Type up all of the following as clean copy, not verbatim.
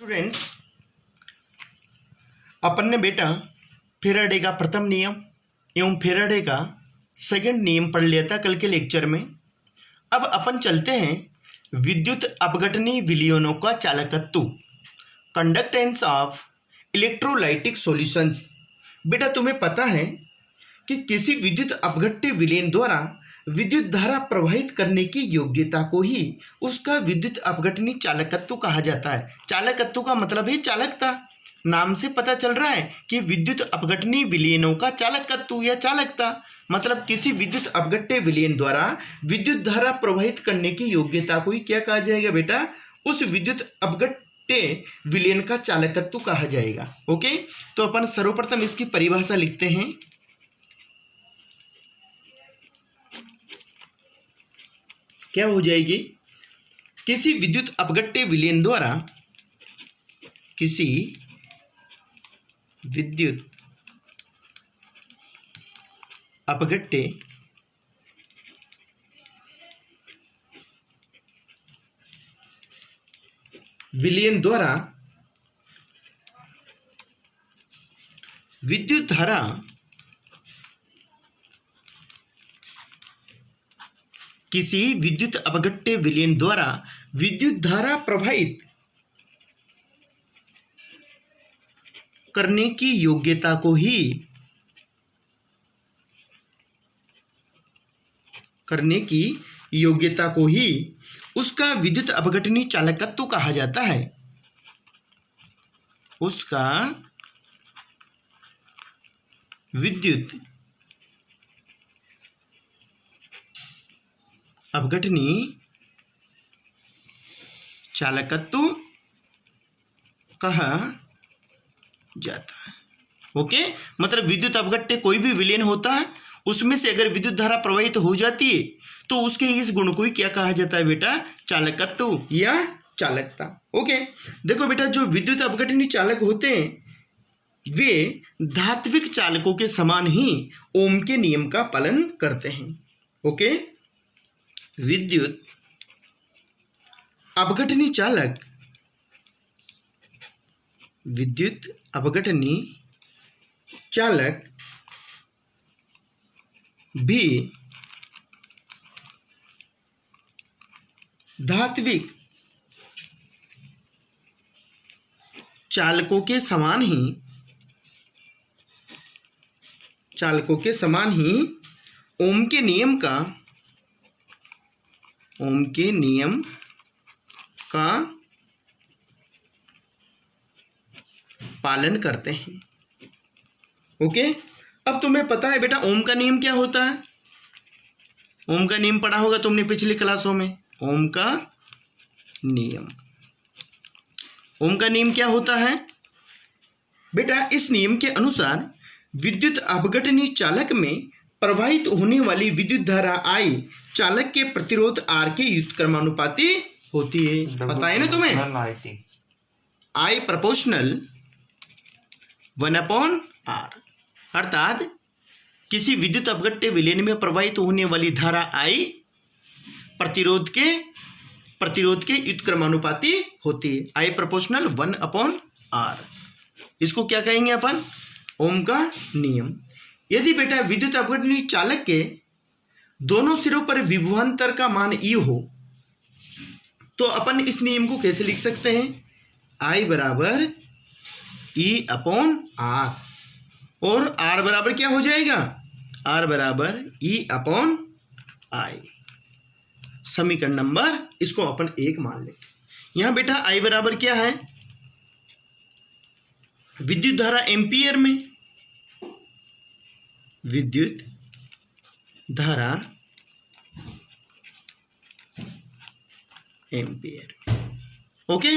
Students, अपन ने बेटा Faraday का प्रथम नियम एवं फेराडे का सेकंड नियम पढ़ लिया था कल के लेक्चर में। अब अपन चलते हैं विद्युत अपघटनी विलयनों का चालकत्व, कंडक्टेंस ऑफ इलेक्ट्रोलाइटिक सॉल्यूशंस। बेटा तुम्हें पता है कि किसी विद्युत अपघट्य विलयन द्वारा विद्युत धारा प्रवाहित करने की योग्यता को ही उसका विद्युत अपघटनी चालकत्व कहा जाता है। चालकत्व का मतलब है चालकता। नाम से पता चल रहा है कि विद्युत अपघटनी विलयनों का चालकत्व या चालकता मतलब किसी विद्युत अपघट्य विलयन द्वारा विद्युत धारा प्रवाहित करने की योग्यता को ही क्या कहा जाएगा बेटा, उस विद्युत अपघट्य विलयन का चालकत्व कहा जाएगा। ओके, तो अपन सर्वप्रथम इसकी परिभाषा लिखते हैं। क्या हो जाएगी? किसी विद्युत अपघट्य विलयन द्वारा किसी विद्युत अपघट्य विलयन द्वारा विद्युत धारा किसी विद्युत अपघट्य विलयन द्वारा विद्युत धारा प्रवाहित करने की योग्यता को ही उसका विद्युत अपघटनी चालकत्व कहा जाता है। उसका विद्युत अपघटनी चालकत्व कहा जाता है। ओके, मतलब विद्युत अपघट्य कोई भी विलयन होता है, उसमें से अगर विद्युत धारा प्रवाहित हो जाती है तो उसके इस गुण को ही क्या कहा जाता है बेटा, चालकत्व या चालकता। ओके, देखो बेटा, जो विद्युत अपघटनी चालक होते हैं वे धात्विक चालकों के समान ही ओम के नियम का पालन करते हैं। ओके, विद्युत अपघटनी चालक भी धात्विक चालकों के समान ही ओम के नियम का पालन करते हैं। ओके, अब तुम्हें पता है बेटा ओम का नियम क्या होता है। ओम का नियम पढ़ा होगा तुमने पिछली क्लासों में। ओम का नियम क्या होता है बेटा? इस नियम के अनुसार विद्युत अपघटनी चालक में प्रवाहित होने वाली विद्युत धारा I चालक के प्रतिरोध R के व्युत्क्रमानुपाती होती है। पता है ना तुम्हें? I प्रोपोर्शनल 1/R, अर्थात किसी विद्युत अपघट्य विलयन में प्रवाहित होने वाली धारा I प्रतिरोध के व्युत्क्रमानुपाती होती है। I प्रोपोर्शनल 1/R, इसको क्या कहेंगे अपन? ओम का नियम। यदि बेटा विद्युत अपघटनी चालक के दोनों सिरों पर विभवांतर का मान E हो तो अपन इस नियम को कैसे लिख सकते हैं? I बराबर E/R, और R बराबर क्या हो जाएगा? R बराबर E/I। समीकरण नंबर इसको अपन 1 मान लेंगे। यहां बेटा I बराबर क्या है? विद्युत धारा एम्पियर में, विद्युत धारा एम्पियर। ओके,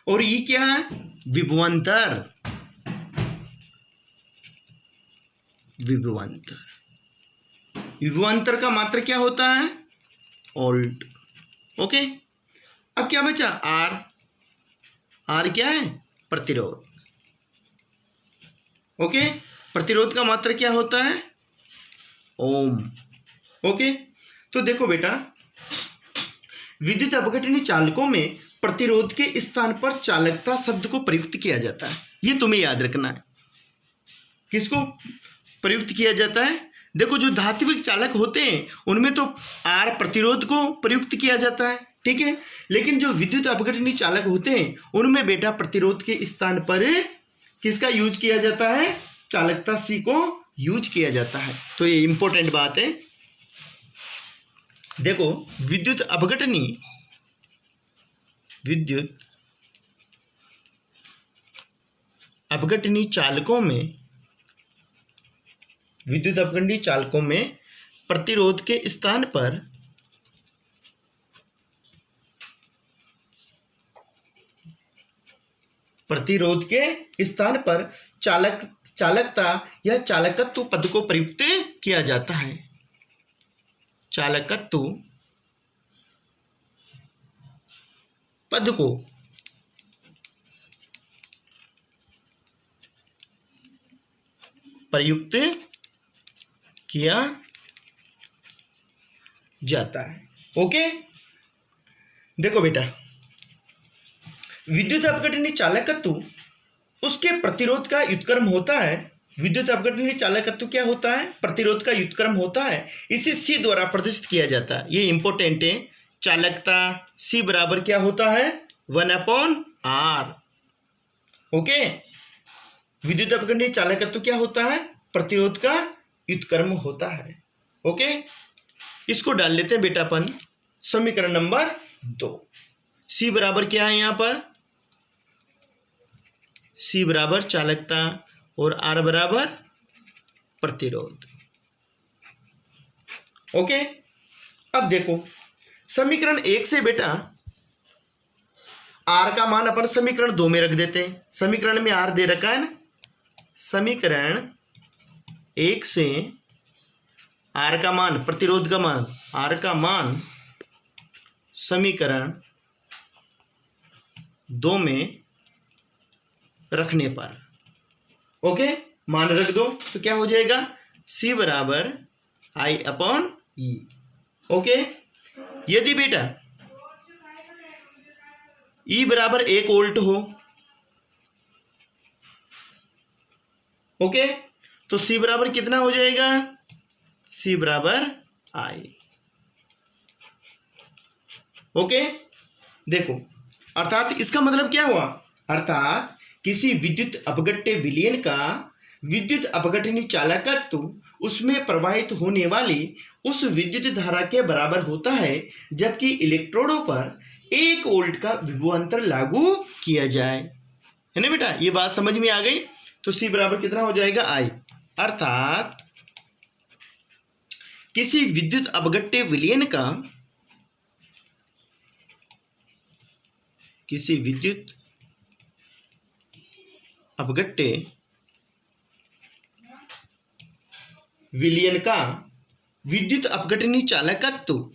और ये क्या है? विभवांतर। विभवांतर का मात्रक क्या होता है? वोल्ट। ओके, अब क्या बचा? R क्या है? प्रतिरोध। ओके, प्रतिरोध का मात्रक क्या होता है? ओम। ओके, तो देखो बेटा विद्युत अपघटनी चालकों में प्रतिरोध के स्थान पर चालकता शब्द को प्रयुक्त किया जाता है। ये तुम्हें याद रखना है। किसको प्रयुक्त किया जाता है? देखो, जो धात्विक चालक होते हैं उनमें तो आर प्रतिरोध को प्रयुक्त किया जाता है, ठीक है। लेकिन जो विद्युत अपघटनीय चालक होते हैं उनमें बेटा प्रतिरोध के स्थान पर किसका यूज किया जाता है? चालकता सी को यूज किया जाता है। तो ये इंपॉर्टेंट बात है। देखो, विद्युत अपघटनीय चालकों में प्रतिरोध के स्थान पर चालकता या चालकत्व पद को प्रयुक्त किया जाता है। चालकत्व पद को प्रयुक्त किया जाता है। ओके, देखो बेटा, विद्युत अपघटनीय चालकत्व उसके प्रतिरोध का व्युत्क्रम होता है। विद्युत अपघटनीय चालकत्व क्या होता है? प्रतिरोध का व्युत्क्रम होता है। इसे सी द्वारा प्रदर्शित किया जाता है। ये इंपॉर्टेंट है। चालकता सी बराबर क्या होता है? 1/R। ओके, विद्युत अपघटनीय चालकत्व क्या होता है? प्रतिरोध का व्युत्क्रम होता है। ओके, इसको डाल लेते हैं बेटा अपन समीकरण नंबर 2। सी बराबर क्या है? यहाँ पर सी बराबर चालकता और आर बराबर प्रतिरोध। ओके, अब देखो समीकरण 1 से बेटा आर का मान अपन समीकरण 2 में रख देते हैं। समीकरण में आर दे रखा है ना। समीकरण 1 से आर का मान, प्रतिरोध का मान, आर का मान समीकरण 2 में रखने पर, ओके, मान रख दो तो क्या हो जाएगा? सी बराबर I/E। ओके, यदि बेटा E बराबर 1 वोल्ट हो, ओके, तो सी बराबर कितना हो जाएगा? सी बराबर I। ओके, देखो, अर्थात इसका मतलब क्या हुआ? अर्थात किसी विद्युत अपघट्य विलयन का विद्युत अपघटनीय चालकत्व उसमें प्रवाहित होने वाली उस विद्युत धारा के बराबर होता है, जबकि इलेक्ट्रोडों पर 1 वोल्ट का विभवांतर लागू किया जाए। है ना बेटा? ये बात समझ में आ गई। तो सी बराबर कितना हो जाएगा? I। अर्थात किसी विद्युत अपघट्य विलयन का अपघट्य विलयन का विद्युत अपघटनीय चालकत्व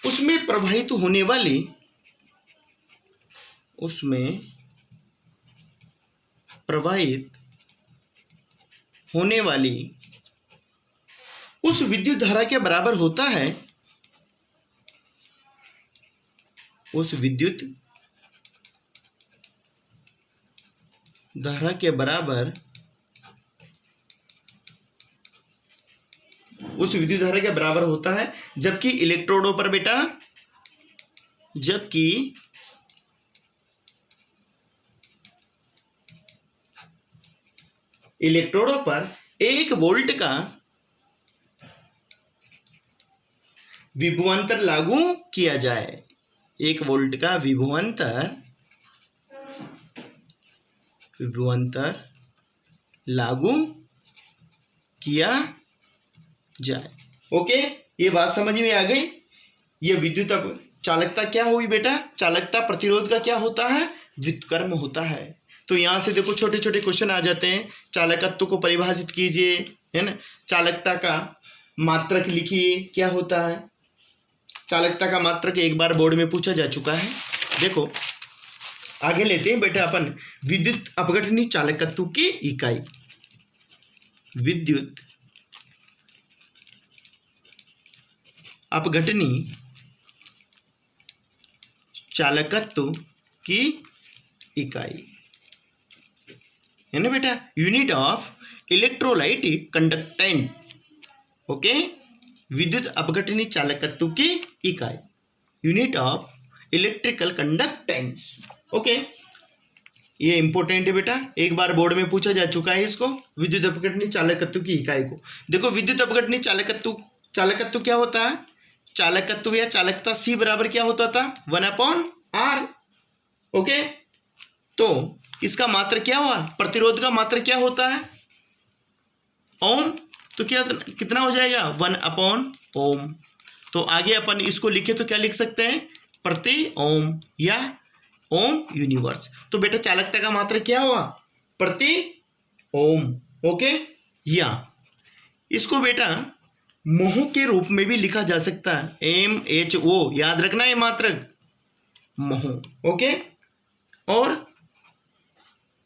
उसमें प्रवाहित होने वाली उस विद्युत धारा के बराबर होता है, उस विद्युत धारा के बराबर होता है, जबकि इलेक्ट्रोडों पर बेटा, जबकि इलेक्ट्रोडों पर 1 वोल्ट का विभवांतर लागू किया जाए। 1 वोल्ट का विभवांतर लागू किया जाए। ओके, ये बात समझ में आ गई। ये विद्युत चालकता क्या हुई बेटा? चालकता प्रतिरोध का क्या होता है? व्युत्क्रम होता है। तो यहाँ से देखो छोटे छोटे क्वेश्चन आ जाते हैं। चालकत्व को परिभाषित कीजिए, है ना। चालकता का मात्रक लिखिए, क्या होता है? चालकता का मात्रक एक बार बोर्ड में पूछा जा चुका है। देखो आगे लेते हैं बेटा अपन विद्युत अपघटनीय चालकत्व की इकाई। विद्युत अपघटनी चालकत्व की इकाई है ना बेटा, यूनिट ऑफ इलेक्ट्रोलाइट कंडक्टेंट। ओके, विद्युत अपघटनी चालकत्व की इकाई, unit of electrical conductance. Okay, ये इंपॉर्टेंट है बेटा, एक बार बोर्ड में पूछा जा चुका है इसको, विद्युत अपघटनी चालकत्व की इकाई को। देखो विद्युत अपघटनी चालकत्व क्या होता है, चालकत्व या चालकता C बराबर क्या होता था, 1/R। ओके, तो इसका मात्रक क्या हुआ, प्रतिरोध का मात्रक क्या होता है, ओम, तो क्या कितना हो जाएगा, 1/ओम। तो आगे अपन इसको लिखे तो क्या लिख सकते हैं, प्रति ओम या ओम यूनिवर्स। तो बेटा चालकता का मात्रक क्या हुआ, प्रति ओम। ओके, या इसको बेटा मोह के रूप में भी लिखा जा सकता है, MHO, याद रखना है मात्रक मोह। ओके, और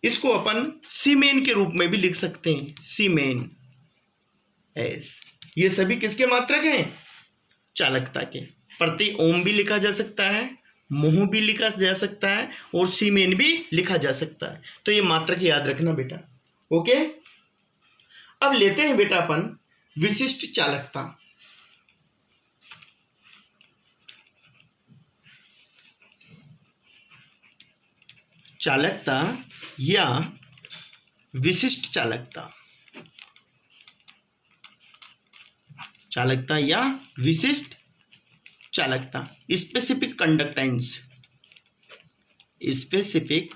इसको अपन सीमेन के रूप में भी लिख सकते हैं, सीमेन एस। ये सभी किसके मात्रक हैं, चालकता के। प्रति ओम भी लिखा जा सकता है, मोह भी लिखा जा सकता है, और सीमेन भी लिखा जा सकता है। तो ये मात्रक याद रखना बेटा। ओके, अब लेते हैं बेटा अपन विशिष्ट चालकता। चालकता या विशिष्ट चालकता, चालकता या विशिष्ट चालकता, स्पेसिफिक कंडक्टेंस, स्पेसिफिक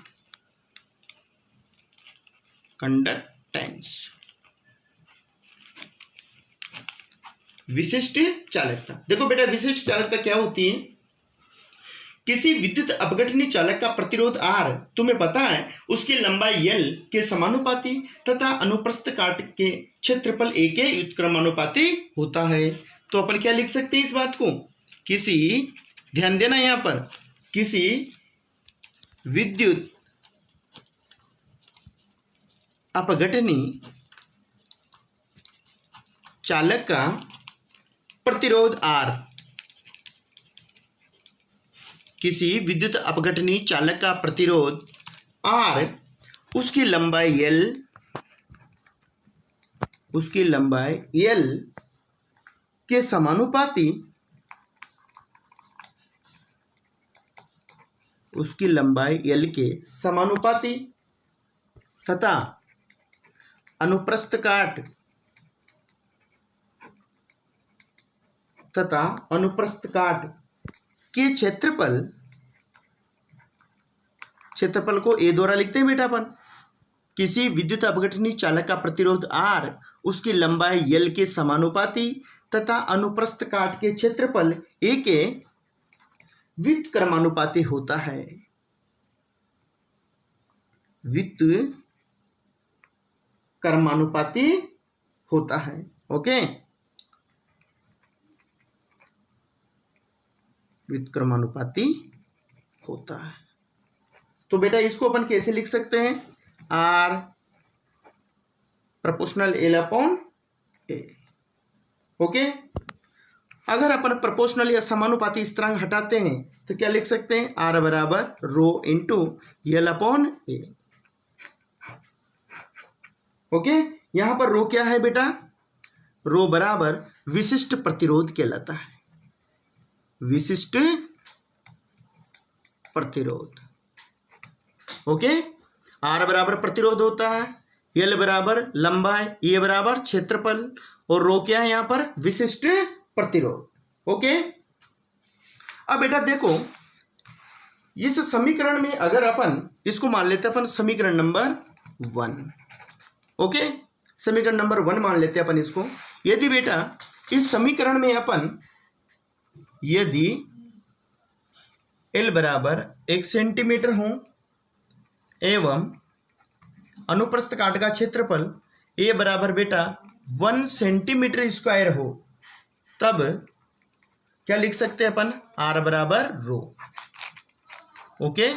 कंडक्टेंस, विशिष्ट चालकता। देखो बेटा विशिष्ट चालकता क्या होती है, किसी विद्युत अपघटनी चालक का प्रतिरोध R तुम्हें पता है उसकी लंबाई L के समानुपाती तथा अनुप्रस्थ काट के क्षेत्रफल A के व्युत्क्रमानुपाती होता है। तो अपन क्या लिख सकते हैं इस बात को, किसी, ध्यान देना यहां पर, किसी विद्युत अपघटनी चालक का प्रतिरोध R, किसी विद्युत अपघटनी चालक का प्रतिरोध R उसकी लंबाई L, उसकी लंबाई L के समानुपाती, उसकी लंबाई L के समानुपाती तथा अनुप्रस्थ काट के क्षेत्रफल को A द्वारा लिखते हैं बेटा अपन। किसी विद्युत अपघटनी चालक का प्रतिरोध R उसकी लंबाई L के समानुपाती तथा अनुप्रस्थ काट के क्षेत्रफल A के व्युत्क्रमानुपाती होता है, व्युत्क्रमानुपाती होता है। ओके, व्युत्क्रमानुपाती होता है। तो बेटा इसको अपन कैसे लिख सकते हैं, R प्रोपोर्शनल L/A। ओके, अगर अपन प्रोपोर्शनल या समानुपाती स्थिरांक हटाते हैं तो क्या लिख सकते हैं, R बराबर रो इंटू L/A। ओके, यहां पर रो क्या है बेटा, रो बराबर विशिष्ट प्रतिरोध कहलाता है, विशिष्ट प्रतिरोध। ओके, R बराबर प्रतिरोध होता है, L बराबर लंबाई, A बराबर क्षेत्रफल, और रो क्या है यहां पर, विशिष्ट प्रतिरोध। ओके, अब बेटा देखो इस समीकरण में अगर अपन इसको मान लेते हैं अपन समीकरण नंबर 1। ओके, समीकरण नंबर 1 मान लेते हैं अपन इसको। यदि बेटा इस समीकरण में अपन यदि L बराबर 1 सेंटीमीटर हो एवं अनुप्रस्थ काट का क्षेत्रफल A बराबर बेटा 1 सेंटीमीटर स्क्वायर हो, तब क्या लिख सकते हैं अपन, R बराबर रो। ओके,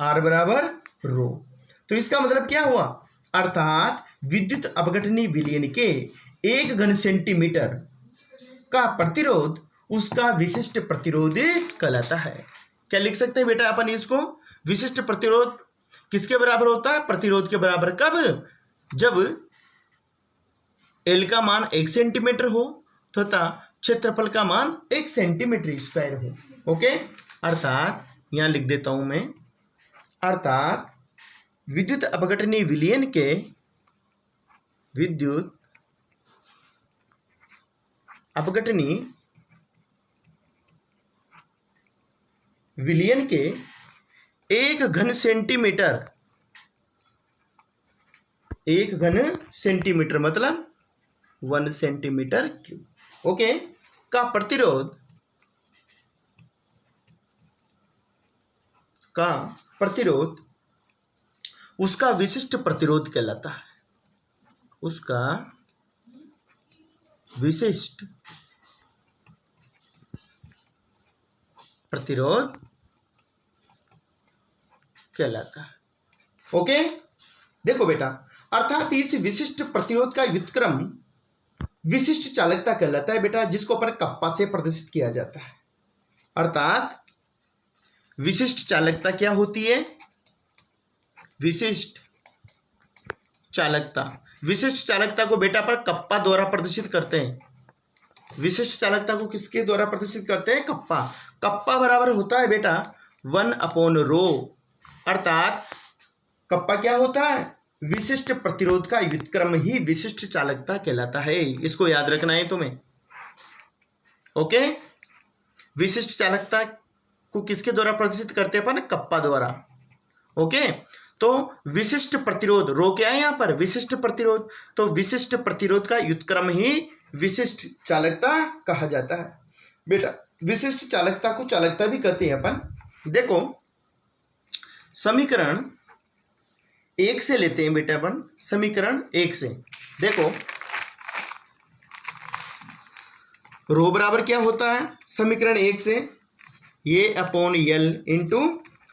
R बराबर रो। तो इसका मतलब क्या हुआ, अर्थात विद्युत अपघटनीय विलयन के 1 घन सेंटीमीटर का प्रतिरोध उसका विशिष्ट प्रतिरोध कहलाता है। क्या लिख सकते हैं बेटा अपन इसको? विशिष्ट प्रतिरोध किसके बराबर होता है? प्रतिरोध के बराबर। कब? जब एल का मान 1 सेंटीमीटर हो तथा क्षेत्रफल का मान 1 सेंटीमीटर स्क्वायर हो। ओके, अर्थात यहां लिख देता हूं मैं, अर्थात विद्युत अपघटनीय विलयन के अपघटनीय विलयन के 1 घन सेंटीमीटर, 1 घन सेंटीमीटर मतलब 1 सेंटीमीटर क्यूब, ओके, का प्रतिरोध उसका विशिष्ट प्रतिरोध कहलाता है। उसका विशिष्ट प्रतिरोध कहलाता है। ओके, देखो बेटा, अर्थात इस विशिष्ट प्रतिरोध का व्युत्क्रम विशिष्ट चालकता कहलाता है बेटा, जिसको अपन कप्पा से प्रदर्शित किया जाता है। अर्थात विशिष्ट चालकता क्या होती है? विशिष्ट चालकता को बेटा पर कप्पा द्वारा प्रदर्शित करते हैं। विशिष्ट चालकता को किसके द्वारा प्रदर्शित करते हैं? कप्पा। कप्पा बराबर होता है बेटा 1/ρ। अर्थात कप्पा क्या होता है? विशिष्ट प्रतिरोध का व्युत्क्रम ही विशिष्ट चालकता कहलाता है। इसको याद रखना है तुम्हें। ओके, विशिष्ट चालकता को किसके द्वारा प्रदर्शित करते हैं अपन? कप्पा द्वारा। ओके, तो विशिष्ट प्रतिरोध, रो क्या है यहाँ पर? विशिष्ट प्रतिरोध। तो विशिष्ट प्रतिरोध का व्युत्क्रम ही विशिष्ट चालकता कहा जाता है बेटा। विशिष्ट चालकता को चालकता भी कहते हैं अपन। देखो, समीकरण 1 से लेते हैं बेटा अपन। समीकरण 1 से देखो, रो बराबर क्या होता है समीकरण 1 से? ये अपॉन एल इंटू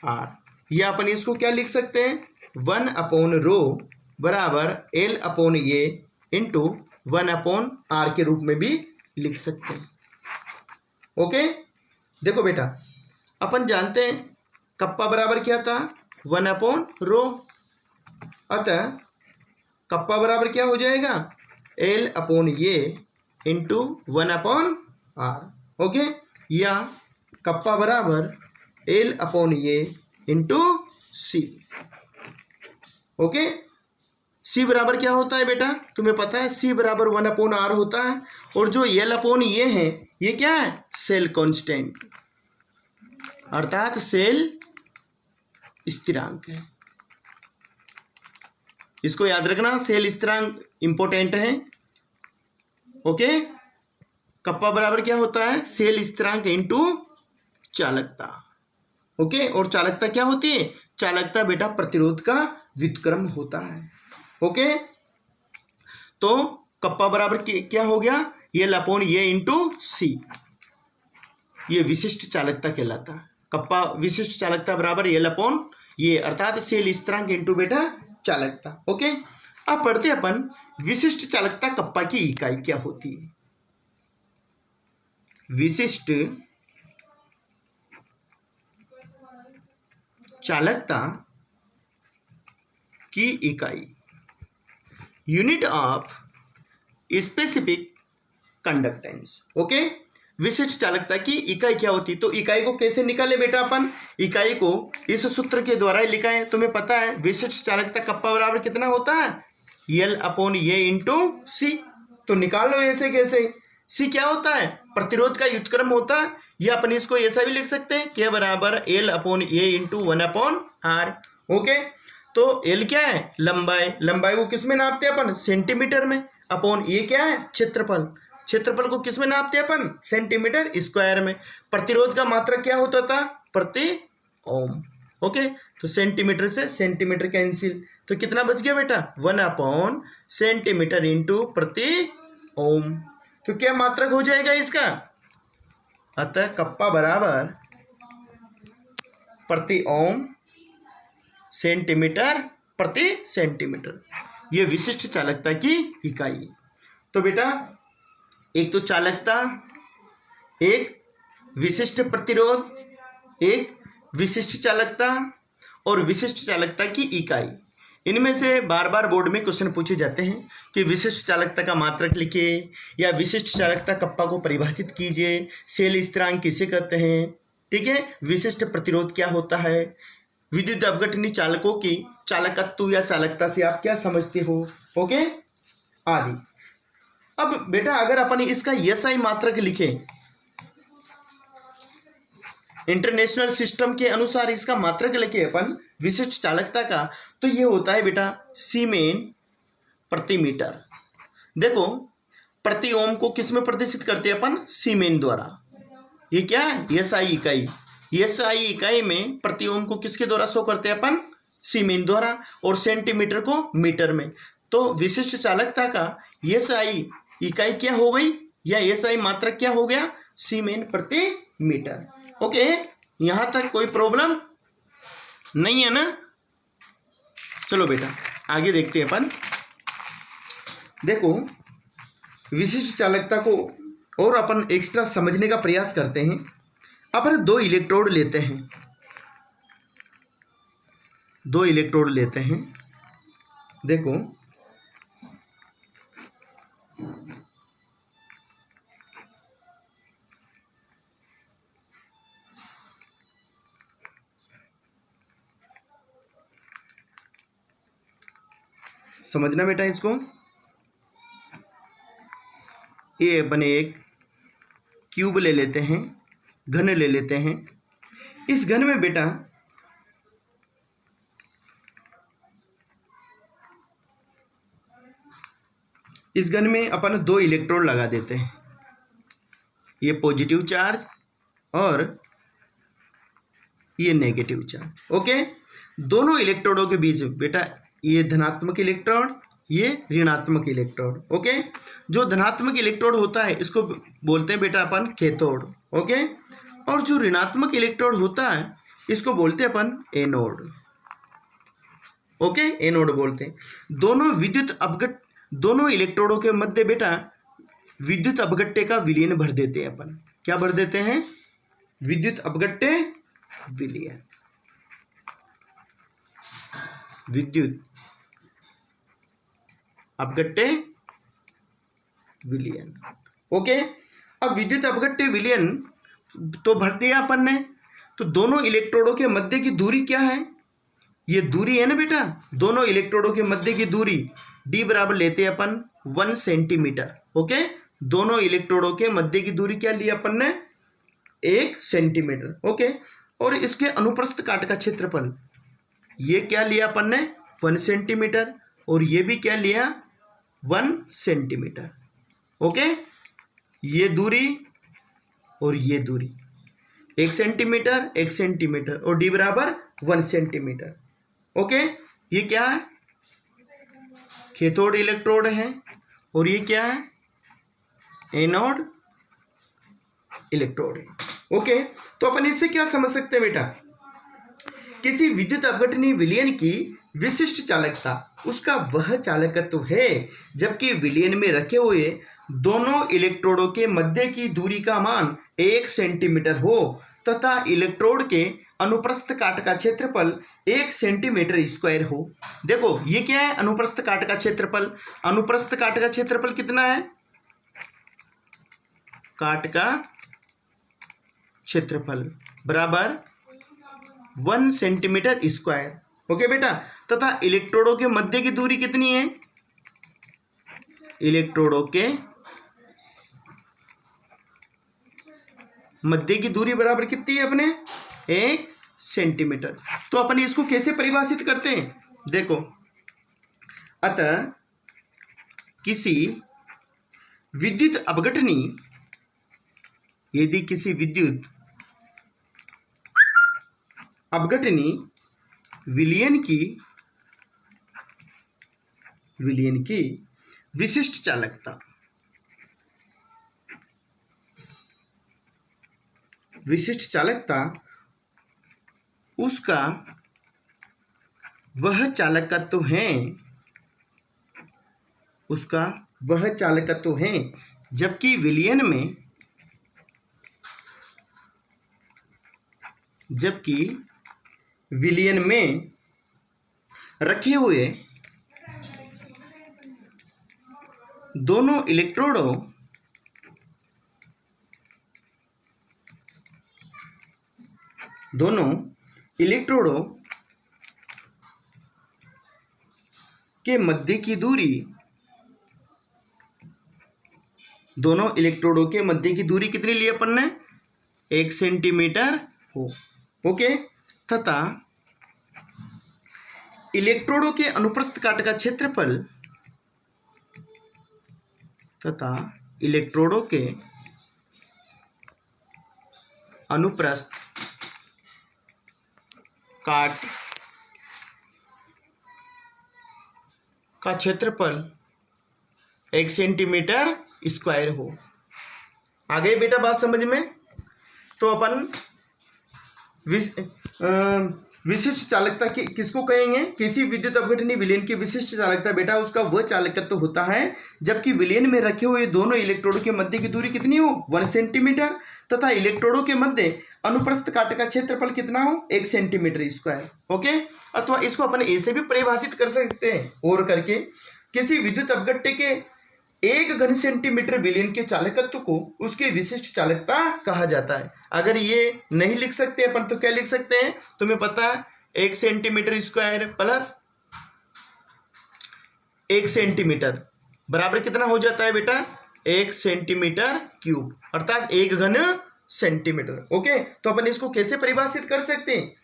आर। या अपन इसको क्या लिख सकते हैं? 1/ρ बराबर एल अपॉन ए इंटू 1/r के रूप में भी लिख सकते हैं। ओके, देखो बेटा, अपन जानते हैं कप्पा बराबर क्या था? 1/ρ। अतः कप्पा बराबर क्या हो जाएगा? एल अपॉन ए इंटू 1/r। ओके, या कप्पा बराबर एल अपॉन ए इंटू सी। ओके, सी बराबर क्या होता है बेटा? तुम्हें पता है सी बराबर 1/r होता है। और जो एल अपॉन ये है, ये क्या है? सेल कांस्टेंट, अर्थात सेल स्थिरांक है। इसको याद रखना, सेल स्थिरांक इंपॉर्टेंट है। ओके, कप्पा बराबर क्या होता है? सेल स्थिरांक इंटू चालकता। ओके, और चालकता क्या होती है? चालकता बेटा प्रतिरोध का व्युत्क्रम होता है। ओके, तो कप्पा बराबर क्या हो गया? एल अपॉन ए इंटू सी। ये विशिष्ट चालकता कहलाता है। कप्पा विशिष्ट चालकता बराबर एल अपॉन ए, अर्थात सेल स्थिरांक इंटू बेटा चालकता। ओके, अब पढ़ते अपन विशिष्ट चालकता कप्पा की इकाई क्या होती है। विशिष्ट चालकता की इकाई, unit of specific conductance. Okay, विशिष्ट चालकता की इकाई क्या होती है? तो इकाई को कैसे निकाले बेटा अपन? इकाई को इस सूत्र के द्वारा ही लिखा है। तुम्हें पता है विशिष्ट चालकता कप्पा बराबर कितना होता है? एल अपॉन ए इंटू सी। तो निकाल लो ऐसे कैसे? सी क्या होता है? प्रतिरोध का व्युत्क्रम होता है। या अपन इसको ऐसा भी लिख सकते हैं क्या बराबर एल अपॉन ए इंटू 1/r। ओके, तो एल क्या है? लंबाई। लंबाई को किस में नापते हैं अपन? सेंटीमीटर में। अपॉन ए क्या है? क्षेत्रफल। क्षेत्रफल को किस में नापते हैं अपन? सेंटीमीटर स्क्वायर में। प्रतिरोध का मात्रक क्या होता था? प्रति ओम। ओके, तो सेंटीमीटर से सेंटीमीटर कैंसिल, तो कितना बच गया बेटा? 1 सेंटीमीटर इंटू प्रति ओम। तो क्या मात्रक हो जाएगा इसका? अतः कप्पा बराबर प्रति ओम सेंटीमीटर प्रति सेंटीमीटर। ये विशिष्ट चालकता की इकाई। तो बेटा एक तो चालकता, एक विशिष्ट प्रतिरोध, एक विशिष्ट चालकता और विशिष्ट चालकता की इकाई। इनमें से बार बार बोर्ड में क्वेश्चन पूछे जाते हैं कि विशिष्ट चालकता का मात्रक लिखिए या विशिष्ट चालकता कप्पा को परिभाषित कीजिए, सेल स्थिरांक किसे कहते हैं, ठीक है, विशिष्ट प्रतिरोध क्या होता है, विद्युत अपघटनी चालकों की चालकत्व या चालकता से आप क्या समझते हो, ओके आदि। अब बेटा अगर अपन इसका एसआई मात्रक लिखें इंटरनेशनल सिस्टम के अनुसार, इसका मात्रक लिखे अपन विशिष्ट चालकता का, तो ये होता है बेटा सीमेन प्रति मीटर। देखो प्रति ओम को किस में प्रदर्शित करते हैं अपन, सीमेन द्वारा। ये क्या है, एसआई इकाई। एसआई इकाई में प्रति ओम को किसके द्वारा शो करते हैं अपन, सीमेन द्वारा, और सेंटीमीटर को मीटर में। तो विशिष्ट चालकता का एसआई इकाई क्या हो गई, या एसआई मात्रक क्या हो गया, सीमेन प्रति मीटर। ओके, यहां तक कोई प्रॉब्लम नहीं है ना। चलो बेटा आगे देखते हैं अपन। देखो विशिष्ट चालकता को और अपन एक्स्ट्रा समझने का प्रयास करते हैं। अपन दो इलेक्ट्रोड लेते हैं, दो इलेक्ट्रोड लेते हैं। देखो समझना बेटा इसको। ये बने एक क्यूब ले लेते हैं, घन ले लेते हैं। इस घन में बेटा इस घन में अपन दो इलेक्ट्रोड लगा देते हैं, ये पॉजिटिव चार्ज और ये नेगेटिव चार्ज। ओके, दोनों इलेक्ट्रोडों के बीच बेटा ये धनात्मक इलेक्ट्रोड, ये ऋणात्मक इलेक्ट्रोड। ओके, जो धनात्मक इलेक्ट्रोड होता है इसको बोलते हैं बेटा अपन कैथोड। ओके, और जो ऋणात्मक इलेक्ट्रोड होता है इसको बोलते हैं अपन एनोड। ओके, एनोड बोलते हैं। दोनों इलेक्ट्रोडों के मध्य बेटा विद्युत अपघट्य का विलयन भर देते हैं अपन। क्या भर देते हैं, विद्युत अपघट्य विलयन, विद्युत अपघट्य विलयन। ओके, अब विद्युत अपघट्य विलयन तो भर दिया अपन ने। तो दोनों इलेक्ट्रोडों के मध्य की दूरी क्या है, ये दूरी है ना बेटा, दोनों इलेक्ट्रोडों के मध्य की दूरी d बराबर लेते हैं अपन 1 सेंटीमीटर। ओके, दोनों इलेक्ट्रोडों के मध्य की दूरी क्या ली अपन ने, 1 सेंटीमीटर। ओके, और इसके अनुप्रस्थ काट का क्षेत्रफल ये क्या लिया अपन ने, 1 सेंटीमीटर, और ये भी क्या लिया, 1 सेंटीमीटर। ओके, ये दूरी और ये दूरी 1 सेंटीमीटर 1 सेंटीमीटर, और d बराबर 1 सेंटीमीटर। ओके, ये क्या है, कैथोड इलेक्ट्रोड है, और ये क्या है, एनोड इलेक्ट्रोड है। ओके, तो अपन इससे क्या समझ सकते हैं बेटा, किसी विद्युत अपघटनी विलयन की विशिष्ट चालकता उसका वह चालकत्व है जबकि विलयन में रखे हुए दोनों इलेक्ट्रोडों के मध्य की दूरी का मान 1 सेंटीमीटर हो तथा इलेक्ट्रोड के अनुप्रस्थ काट का क्षेत्रफल 1 सेंटीमीटर स्क्वायर हो। देखो ये क्या है, अनुप्रस्थ काट का क्षेत्रफल। अनुप्रस्थ काट का क्षेत्रफल कितना है, काट का क्षेत्रफल बराबर 1 सेंटीमीटर स्क्वायर। ओके बेटा, तथा इलेक्ट्रोडों के मध्य की दूरी कितनी है, इलेक्ट्रोडों के मध्य की दूरी बराबर कितनी है अपने, 1 सेंटीमीटर। तो अपन इसको कैसे परिभाषित करते हैं, देखो, अतः किसी विद्युत अपघटनी, यदि किसी विद्युत अपघटनी विलयन की विशिष्ट चालकता, विशिष्ट चालकता उसका वह चालकत्व है उसका वह चालकत्व है, जबकि विलयन में रखे हुए दोनों इलेक्ट्रोडों के मध्य की दूरी कितनी ली अपन ने? 1 सेंटीमीटर हो। ओके। तथा इलेक्ट्रोडों के अनुप्रस्थ काट का क्षेत्रफल अनुप्रस्थ काट का क्षेत्रफल 1 सेंटीमीटर स्क्वायर हो। आ गई बेटा बात समझ में? तो अपन विशिष्ट चालकता किसको कहेंगे? किसी विद्युत अपघटनीय विलयन की विशिष्ट चालकता बेटा उसका वह चालकत्व होता है जबकि विलयन में रखे हुए दोनों इलेक्ट्रोडों के मध्य की दूरी कितनी हो? 1 सेंटीमीटर, तथा इलेक्ट्रोडों के मध्य अनुप्रस्थ काट का क्षेत्रफल कितना हो? 1 सेंटीमीटर स्क्वायर। ओके। अथवा इसको अपन ऐसे भी परिभाषित कर सकते हैं और करके, किसी विद्युत अपघट्य के 1 घन सेंटीमीटर विलयन के चालकत्व को उसकी विशिष्ट चालकता कहा जाता है। अगर ये नहीं लिख सकते अपन तो क्या लिख सकते हैं? तुम्हें पता है 1 सेंटीमीटर स्क्वायर प्लस 1 सेंटीमीटर बराबर कितना हो जाता है बेटा? 1 सेंटीमीटर क्यूब, अर्थात 1 घन सेंटीमीटर। ओके। तो अपन इसको कैसे परिभाषित कर सकते हैं?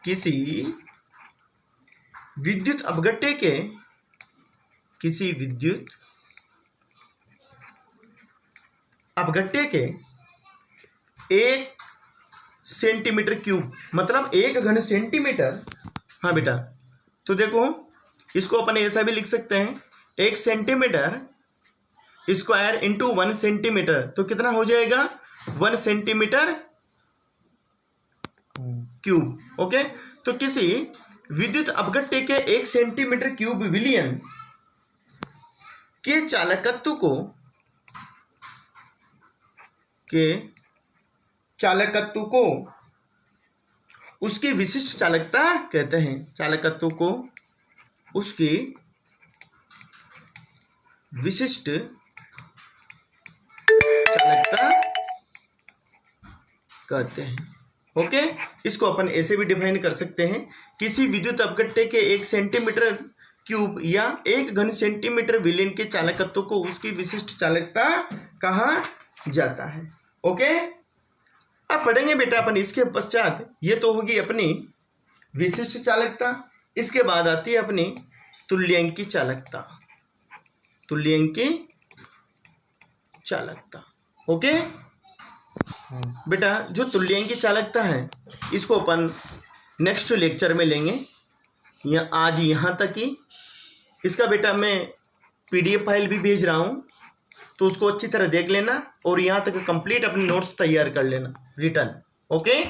किसी विद्युत अपघट्य के 1 सेंटीमीटर क्यूब मतलब 1 घन सेंटीमीटर। हाँ बेटा, तो देखो इसको अपन ऐसा भी लिख सकते हैं, 1 सेंटीमीटर स्क्वायर इंटू 1 सेंटीमीटर, तो कितना हो जाएगा? 1 सेंटीमीटर क्यूब। ओके। तो किसी विद्युत अपघट्य के 1 सेंटीमीटर क्यूब विलयन के चालकत्व को उसकी विशिष्ट चालकता कहते हैं। चालकत्व को उसकी विशिष्ट चालकता कहते हैं। ओके। इसको अपन ऐसे भी डिफाइन कर सकते हैं, किसी विद्युत अपघट्य के 1 सेंटीमीटर क्यूब या 1 घन सेंटीमीटर विलयन के चालकत्व को उसकी विशिष्ट चालकता कहा जाता है। ओके। अब पढ़ेंगे बेटा अपन इसके पश्चात, ये तो होगी अपनी विशिष्ट चालकता, इसके बाद आती है अपनी तुल्यांकी चालकता। ओके बेटा, जो तुल्यांकी चालकता है इसको अपन नेक्स्ट लेक्चर में लेंगे। आज यहाँ तक ही। इसका बेटा मैं PDF फाइल भी भेज रहा हूँ, तो उसको अच्छी तरह देख लेना और यहाँ तक कंप्लीट अपने नोट्स तैयार कर लेना रिटर्न। ओके।